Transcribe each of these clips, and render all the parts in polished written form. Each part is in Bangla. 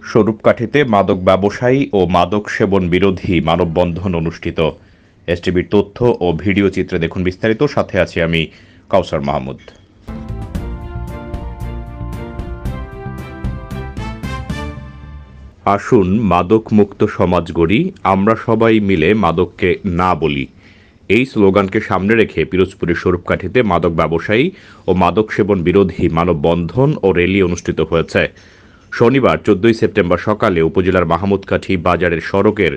স্বরূপকাঠিতে মাদক ব্যবসায়ী ও মাদক সেবন বিরোধী মানববন্ধন অনুষ্ঠিত। এসটিভির তথ্য ও ভিডিও চিত্রে দেখুন বিস্তারিত। সাথে আছি আমি কাউসার মাহমুদ। আসুন মাদক মুক্ত সমাজ গড়ি, আমরা সবাই মিলে মাদককে না বলি। এই স্লোগানকে সামনে রেখে পিরোজপুরের স্বরূপকাঠিতে মাদক ব্যবসায়ী ও মাদক সেবন বিরোধী মানববন্ধন ও র্যালি অনুষ্ঠিত হয়েছে। শনিবার 14 সেপ্টেম্বর সকালে উপজেলার মাহমুদকাঠি বাজারের সড়কের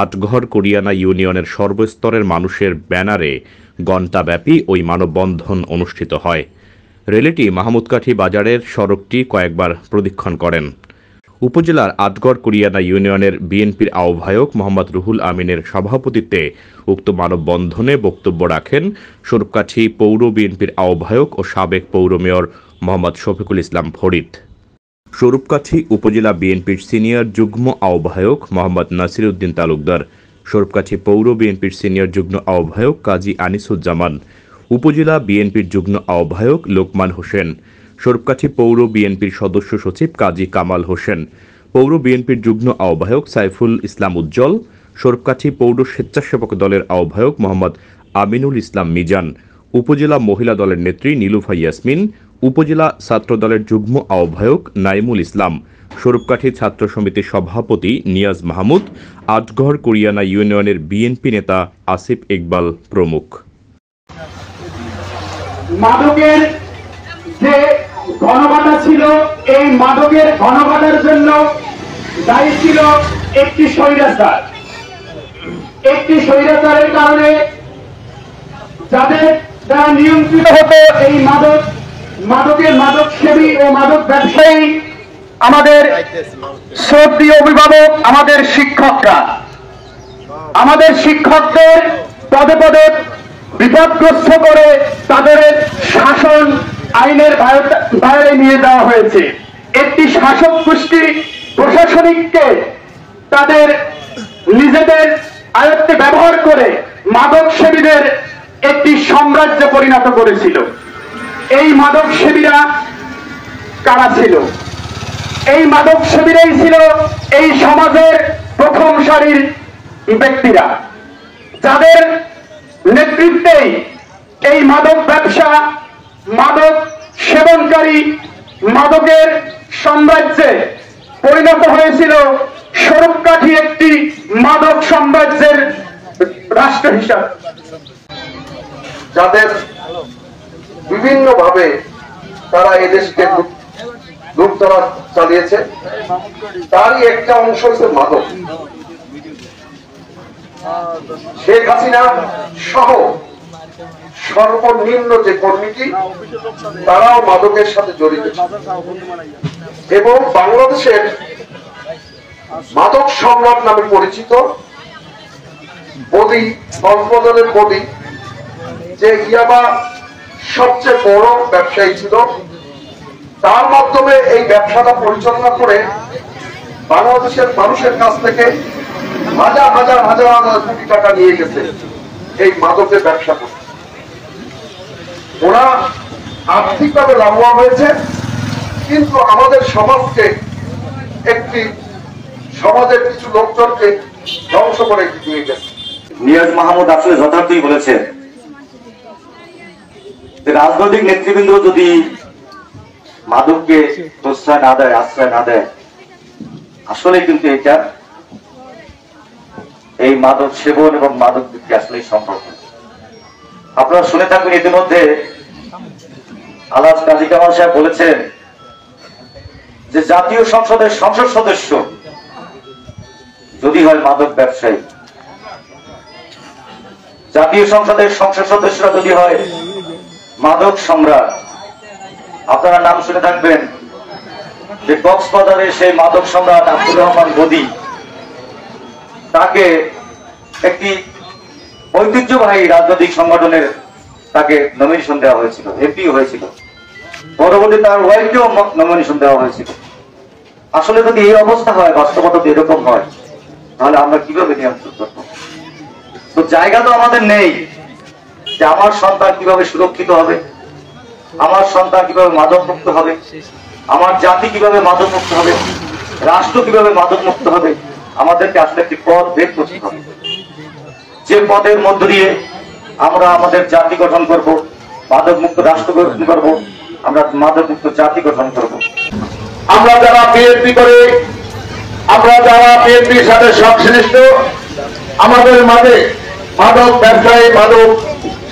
আটঘর কোরিয়ানা ইউনিয়নের সর্বস্তরের মানুষের ব্যানারে ঘণ্টাব্যাপী ওই মানববন্ধন অনুষ্ঠিত হয়। র্যালিটি মাহমুদকাঠি বাজারের সড়কটি কয়েকবার প্রদক্ষিণ করেন। উপজেলার আটঘর কোরিয়ানা ইউনিয়নের বিএনপির আহ্বায়ক মোহাম্মদ রুহুল আমিনের সভাপতিত্বে উক্ত মানববন্ধনে বক্তব্য রাখেন স্বরূপকাঠি পৌর বিএনপির আহ্বায়ক ও সাবেক পৌর মেয়র মোহাম্মদ শফিকুল ইসলাম ফরিদ। স্বরূপকাঠি উপজেলা বিএনপির সিনিয়র যুগ্ম আহ্বায়ক মোহাম্মদ নাসির উদ্দিন তালুকদার, স্বরূপকাঠি পৌর বিএনপির সিনিয়র যুগ্ম আহ্বায়ক কাজী আনিসুজ্জামান, উপজেলা বিএনপির যুগ্ম আহ্বায়ক লোকমান হোসেন, স্বরূপকাঠি পৌর বিএনপির সদস্য সচিব কাজী কামাল হোসেন, পৌর বিএনপির যুগ্ম আহ্বায়ক সাইফুল ইসলাম উজ্জ্বল, স্বরূপকাঠি পৌর স্বেচ্ছাসেবক দলের আহ্বায়ক মোহাম্মদ আমিনুল ইসলাম মিজান, উপজেলা মহিলা দলের নেত্রী নীলুফা ইয়াসমিন, উপজেলা ছাত্র দলের যুগ্ম আহ্বায়ক নাইমুল ইসলাম, স্বরূপকাঠি ছাত্র সমিতির সভাপতি নিয়াজ মাহমুদ, আটঘর কোরিয়ানা ইউনিয়নের বিএনপি নেতা আসিফ ইকবাল প্রমুখ। মাদকের যে ঘনঘটা ছিল, এই মাদকের ঘনঘটার জন্য দায়ী ছিল একটি স্বৈরাচার। একটি স্বৈরাচারের কারণে যাদের দ্বারা নিয়ন্ত্রিত হতো এই মাদক সেবী ও মাদক ব্যবসায়ী, আমাদের শ্রদ্ধেয় অভিভাবক, আমাদের শিক্ষকরা, আমাদের শিক্ষকদের পদে পদে বিপদগ্রস্ত করে তাদের শাসন আইনের বাইরে নিয়ে দেওয়া হয়েছে। একটি শাসক গোষ্ঠী প্রশাসনিককে তাদের নিজেদের আয়ত্তে ব্যবহার করে মাদক সেবীদের একটি সাম্রাজ্যে পরিণত করেছিল। এই মাদক সেবীরা কারা ছিল? এই মাদক সেবীরাই ছিল এই সমাজের প্রথম সারির ব্যক্তিরা, যাদের নেতৃত্বেই এই মাদক ব্যবসা, মাদক সেবনকারী, মাদকের সাম্রাজ্যে পরিণত হয়েছিল স্বরূপকাঠি একটি মাদক সাম্রাজ্যের রাষ্ট্র হিসাবে। যাদের বিভিন্ন ভাবে তারা এদেশকে লুটতরা চালিয়েছে, তারই একটা অংশ হচ্ছে মাদক। শেখ হাসিনা সহ সর্বনিম্ন যে কর্মীটি, তারাও মাদকের সাথে জড়িত এবং বাংলাদেশের মাদক সম্রাট নামে পরিচিত বডি, কক্সবাজারের বডি, যে ইয়াবা সবচেয়ে বড় ব্যবসায়ী ছিল, তার মাধ্যমে এই ব্যবসাটা পরিচালনা করে বাংলাদেশের মানুষের কাছ থেকে হাজার হাজার হাজার হাজার কোটি টাকা নিয়ে গেছে এই মাদকের ব্যবসা করে। ওরা আর্থিকভাবে লাভবান হয়েছে, কিন্তু আমাদের সমাজকে, একটি সমাজের কিছু লোকজনকে ধ্বংস করে দিয়ে গেছে। নিয়াজ মাহমুদ আসলে যথার্থই বলেছেন, রাজনৈতিক নেতৃবৃন্দ যদি মাদককে প্রশ্রয় না দেয়, আশ্রয় না দেয়, আসলে কিন্তু এটা এই মাদক সেবন এবং মাদক বিক্রি আসলে সম্ভব। আপনারা শুনে থাকবেন ইতিমধ্যে আলহাজ কাজী কামাল সাহেব বলেছেন যে জাতীয় সংসদের সংসদ সদস্য যদি হয় মাদক ব্যবসায়ী, জাতীয় সংসদের সংসদ সদস্যরা যদি হয় মাদক সম্রাট। আপনারা নাম শুনে থাকবেন যে কক্সবাজারের সেই মাদক সম্রাট আব্দুর রহমান গদি, তাকে একটি ঐতিহ্যবাহী রাজনৈতিক সংগঠনের তাকে নমিনেশন দেওয়া হয়েছিল, এমপি হয়েছিল, পরবর্তী তার ওয়াইফকেও নমিনেশন দেওয়া হয়েছিল। আসলে যদি এই অবস্থা হয়, বাস্তবতা এরকম হয়, তাহলে আমরা কিভাবে নিয়ন্ত্রণ করবো? তো জায়গা তো আমাদের নেই যে আমার সন্তান কিভাবে সুরক্ষিত হবে, আমার সন্তান কিভাবে মাদক মুক্ত হবে, আমার জাতি কিভাবে মাদক মুক্ত হবে, রাষ্ট্র কিভাবে মাদক মুক্ত হবে, আমাদেরকে আসলে একটি পথ বের করতে হবে, যে পথের মধ্য দিয়ে আমরা আমাদের জাতি গঠন করব, মাদক মুক্ত রাষ্ট্র গঠন করব, আমরা মাদক মুক্ত জাতি গঠন করব। আমরা যারা বিএনপি করে, আমরা যারা বিএনপির সাথে সংশ্লিষ্ট, আমাদের মাঝে মাদক ব্যবসায়ী, মাদক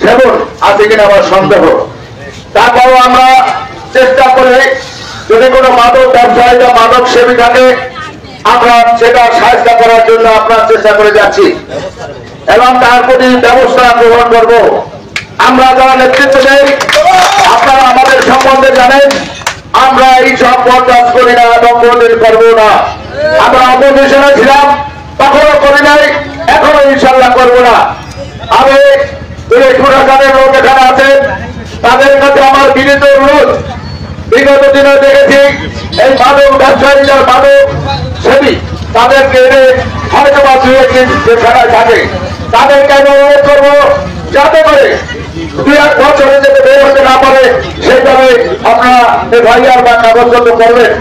সেবন আছে কিনা আমার সন্দেহ। তারপরও আমরা চেষ্টা করে যদি কোনো মাদক ব্যবসায়ী বা মাদক সেবী থাকে, আমরা সেটা সাহায্য করার জন্য আমরা চেষ্টা করে যাচ্ছি এবং তার প্রতি ব্যবস্থা গ্রহণ করব। আমরা যারা নেতৃত্ব দেই, আপনারা আমাদের সম্বন্ধে জানেন, আমরা এই সব বরদাস্ত করি না এবং কোনদিন করবো না। আমরা অপোজিশনে ছিলাম, তখনও করি নাই, এখনো ইনশাল্লাহ করবো না। আমি সরকারের লোক এখানে আছেন, তাদের কাছে আমার বিনীত অনুরোধ, বিগত দিনে দেখেছি এই মাদক ব্যবসায়ীরা, মাদক সেবী, তাদেরকে এনে হয়তো বা দু একদিন যেখানে থাকে, তাদেরকে আমি অনুরোধ করবো যাতে করে 2-1 বছরে যাতে বের হতে না পারে, সেইভাবে আপনারা এফআইআর বা কাগজপত্র করবেন।